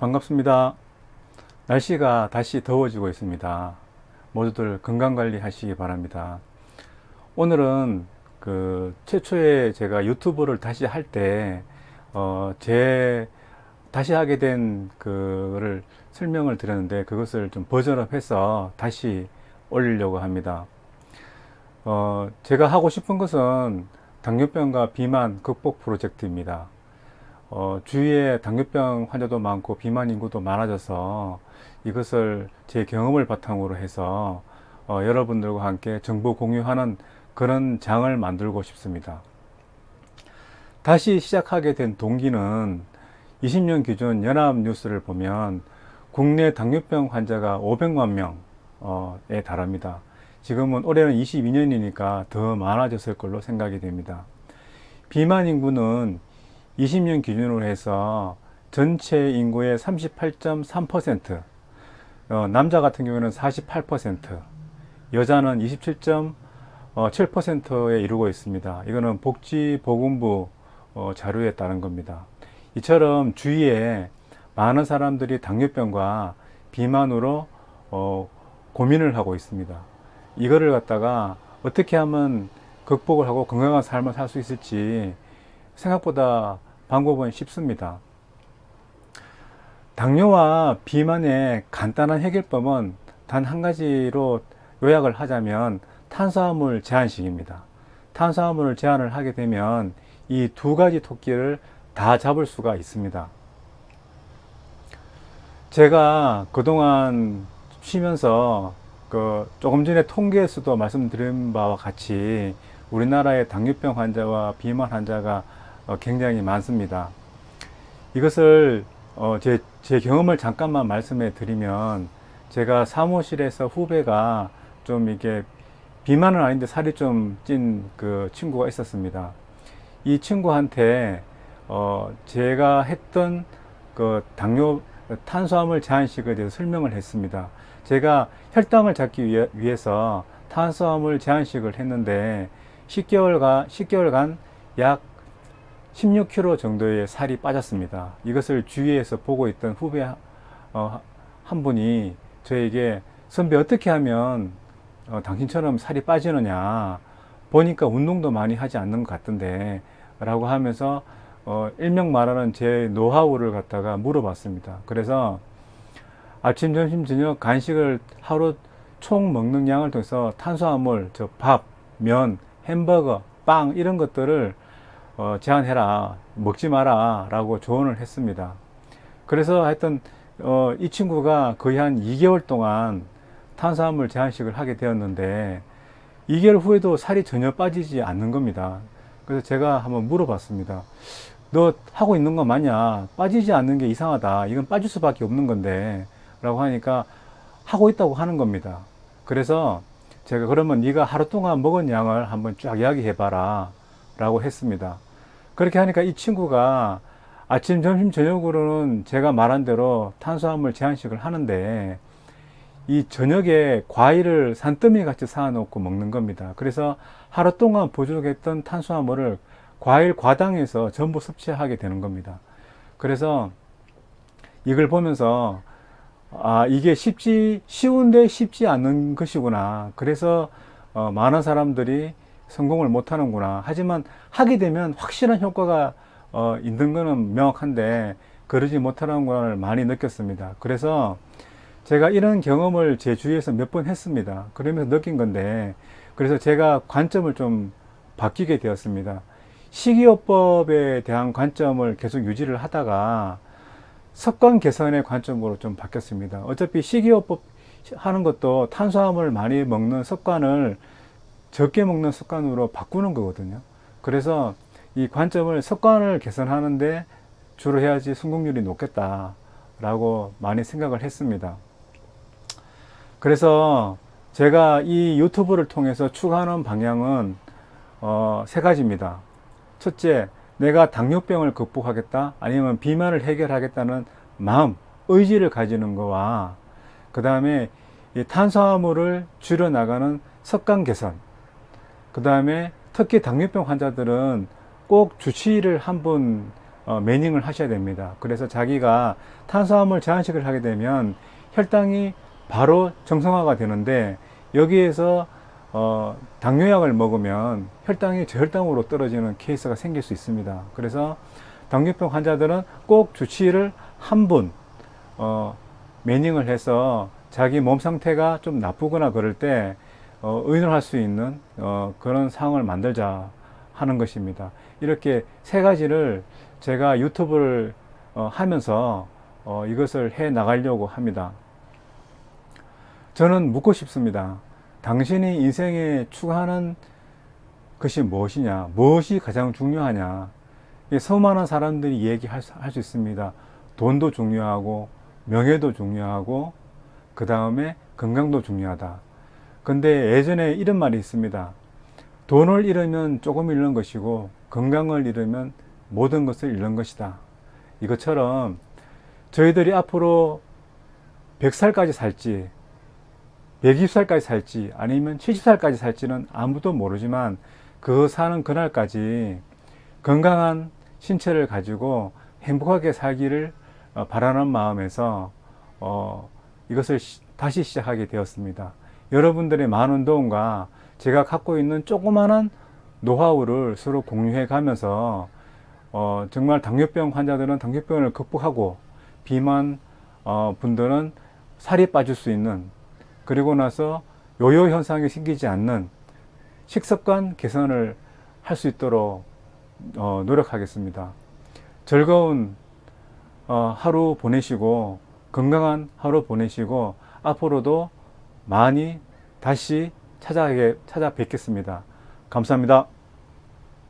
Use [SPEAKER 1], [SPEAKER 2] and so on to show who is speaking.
[SPEAKER 1] 반갑습니다. 날씨가 다시 더워지고 있습니다. 모두들 건강관리 하시기 바랍니다. 오늘은 최초에 제가 유튜브를 다시 할 때, 다시 하게 된 그거를 설명을 드렸는데, 그것을 좀 버전업 해서 다시 올리려고 합니다. 제가 하고 싶은 것은 당뇨병과 비만 극복 프로젝트입니다. 주위에 당뇨병 환자도 많고 비만 인구도 많아져서 이것을 제 경험을 바탕으로 해서 여러분들과 함께 정보 공유하는 그런 장을 만들고 싶습니다. 다시 시작하게 된 동기는 20년 기준 연합뉴스를 보면 국내 당뇨병 환자가 500만 명에 달합니다. 지금은 올해는 22년이니까 더 많아졌을 걸로 생각이 됩니다. 비만 인구는 20년 기준으로 해서 전체 인구의 38.3%, 남자 같은 경우에는 48%, 여자는 27.7%에 이르고 있습니다. 이거는 복지보건부 자료에 따른 겁니다. 이처럼 주위에 많은 사람들이 당뇨병과 비만으로 고민을 하고 있습니다. 이거를 갖다가 어떻게 하면 극복을 하고 건강한 삶을 살 수 있을지 생각보다 방법은 쉽습니다. 당뇨와 비만의 간단한 해결법은 단 한 가지로 요약을 하자면 탄수화물 제한식입니다. 탄수화물을 제한을 하게 되면 이 두 가지 토끼를 다 잡을 수가 있습니다. 제가 그동안 쉬면서 조금 전에 통계에서도 말씀드린 바와 같이 우리나라의 당뇨병 환자와 비만 환자가 굉장히 많습니다. 이것을 제 경험을 잠깐만 말씀해 드리면, 제가 사무실에서 후배가 좀 이게 비만은 아닌데 살이 좀 찐 그 친구가 있었습니다. 이 친구한테 제가 했던 탄수화물 제한식에 대해서 설명을 했습니다. 제가 혈당을 잡기 위해서 탄수화물 제한식을 했는데 10개월간 약 16kg 정도의 살이 빠졌습니다. 이것을 주위에서 보고 있던 후배 한 분이 저에게, 선배 어떻게 하면 당신처럼 살이 빠지느냐, 보니까 운동도 많이 하지 않는 것 같던데 라고 하면서 일명 말하는 제 노하우를 갖다가 물어봤습니다. 그래서 아침, 점심, 저녁 간식을 하루 총 먹는 양을 통해서 탄수화물, 밥, 면, 햄버거, 빵 이런 것들을 제한해라, 먹지 마라 라고 조언을 했습니다. 그래서 하여튼 이 친구가 거의 한 2개월 동안 탄수화물 제한식을 하게 되었는데 2개월 후에도 살이 전혀 빠지지 않는 겁니다. 그래서 제가 한번 물어봤습니다. 너 하고 있는 거 맞냐? 빠지지 않는 게 이상하다. 이건 빠질 수밖에 없는 건데 라고 하니까 하고 있다고 하는 겁니다. 그래서 제가, 그러면 네가 하루 동안 먹은 양을 한번 쫙 이야기해 봐라 라고 했습니다. 그렇게 하니까 이 친구가 아침, 점심, 저녁으로는 제가 말한 대로 탄수화물 제한식을 하는데 이 저녁에 과일을 산더미 같이 사놓고 먹는 겁니다. 그래서 하루 동안 부족했던 탄수화물을 과일 과당에서 전부 섭취하게 되는 겁니다. 그래서 이걸 보면서 이게 쉬운데 쉽지 않는 것이구나. 그래서 많은 사람들이 성공을 못 하는구나. 하지만 하게 되면 확실한 효과가 있는 것은 명확한데 그러지 못하는 걸 많이 느꼈습니다. 그래서 제가 이런 경험을 제 주위에서 몇 번 했습니다. 그러면서 느낀 건데, 그래서 제가 관점을 좀 바뀌게 되었습니다. 식이요법에 대한 관점을 계속 유지를 하다가 습관 개선의 관점으로 좀 바뀌었습니다. 어차피 식이요법 하는 것도 탄수화물 많이 먹는 습관을 적게 먹는 습관으로 바꾸는 거거든요. 그래서 이 관점을 습관을 개선하는데 주로 해야지 성공률이 높겠다라고 많이 생각을 했습니다. 그래서 제가 이 유튜브를 통해서 추구하는 방향은 세 가지입니다. 첫째, 내가 당뇨병을 극복하겠다, 아니면 비만을 해결하겠다는 마음, 의지를 가지는 거와, 그 다음에 이 탄수화물을 줄여나가는 습관 개선, 그 다음에 특히 당뇨병 환자들은 꼭 주치의를 한 번 매닝을 하셔야 됩니다. 그래서 자기가 탄수화물 제한식을 하게 되면 혈당이 바로 정상화가 되는데, 여기에서 당뇨약을 먹으면 혈당이 저혈당으로 떨어지는 케이스가 생길 수 있습니다. 그래서 당뇨병 환자들은 꼭 주치의를 한 분 매닝을 해서 자기 몸 상태가 좀 나쁘거나 그럴 때 의논할 수 있는 그런 상황을 만들자 하는 것입니다. 이렇게 세 가지를 제가 유튜브를 하면서 이것을 해 나가려고 합니다. 저는 묻고 싶습니다. 당신이 인생에 추구하는 것이 무엇이냐? 무엇이 가장 중요하냐? 수많은 사람들이 얘기할 수 있습니다. 돈도 중요하고, 명예도 중요하고, 그 다음에 건강도 중요하다. 근데 예전에 이런 말이 있습니다. 돈을 잃으면 조금 잃는 것이고, 건강을 잃으면 모든 것을 잃는 것이다. 이것처럼 저희들이 앞으로 100살까지 살지, 120살까지 살지, 아니면 70살까지 살지는 아무도 모르지만, 그 사는 그날까지 건강한 신체를 가지고 행복하게 살기를 바라는 마음에서 이것을 다시 시작하게 되었습니다. 여러분들의 많은 도움과 제가 갖고 있는 조그마한 노하우를 서로 공유해 가면서 정말 당뇨병 환자들은 당뇨병을 극복하고, 비만 분들은 살이 빠질 수 있는, 그리고 나서 요요 현상이 생기지 않는 식습관 개선을 할 수 있도록 노력하겠습니다. 즐거운 하루 보내시고, 건강한 하루 보내시고, 앞으로도 많이 다시 찾아뵙겠습니다. 감사합니다.